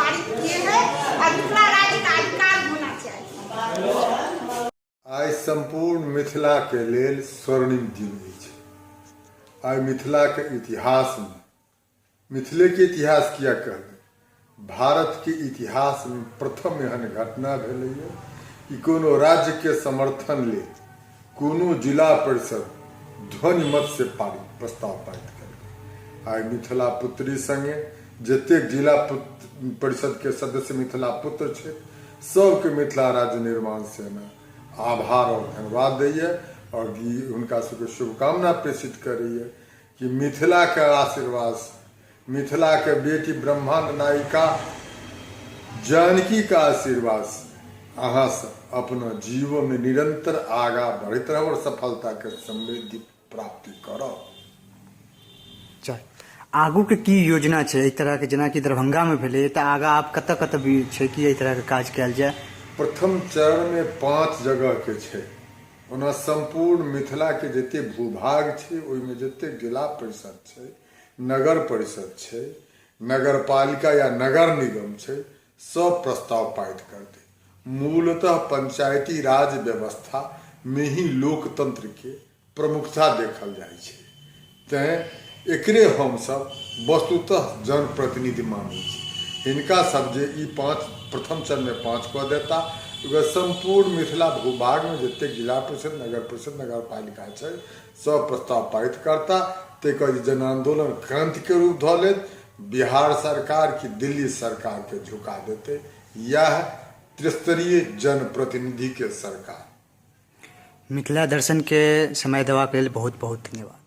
पारित किए हैं और मिथिला राज्य का अधिकार होना चाहिए। आइ संपूर्ण मिथिला के लेल स्वर्णिम दिन अछि। आइ मिथिला के इतिहास में, मिथिले के इतिहास किया कहबै, भारत के इतिहास में प्रथम एहन घटना भेलैए कि कोनो राज्य के समर्थन ले कोनो जिला परिषद ध्वनि मत से प्रस्ताव पारित कर। आइ मिथिला पुत्री संगे जतेक जिला परिषद के सदस्य मिथिला पुत्र छथि, सबके मिथिला राज्य निर्माण सेना आभार और धन्यवाद दैए और हुनका सबके शुभकामना प्रेषित करैए कि मिथिला के आशीर्वाद, मिथिला के बेटी ब्रह्मांड नायिका जानकी का आशीर्वाद अहाँ सब अपना जीवन में निरंतर आगा बढ़ते रहब और सफलता के समृद्धि प्राप्ति करब। आगू के की योजना छै एहि तरह के, जेना कि दरभंगा में भेलै तऽ आगा आप कतऽ कतऽ भी छै कि एहि तरह के काज कयल जाय? प्रथम चरण में 5 जगह के छै। ओना संपूर्ण मिथिला के जते भूभाग छै ओहिमे जते जिला परिषद छै, नगर परिषद छै, नगर पालिका या नगर निगम छै, सब प्रस्ताव पारित करते। मूलतः पंचायती राज व्यवस्था में ही लोकतंत्र के प्रमुखता देखल जाय छै, तें एकरे हम सब वस्तुतः जनप्रतिनिधि मानै छी। हिनका सब जे ई 5 प्रथम चरण में 5 कऽ देता, संपूर्ण मिथिला भूभाग में जते जिला परिषद, नगर परिषद, नगर पालिका छै, सब प्रस्ताव पारित करता। तेकर जन आंदोलन क्रांति के रूप धऽ लेत, बिहार सरकार की दिल्ली सरकार के झुका देते। यह त्रिस्तरीय जनप्रतिनिधि के सरकार। मिथिला दर्शन के समय देबाक लेल बहुत बहुत धन्यवाद।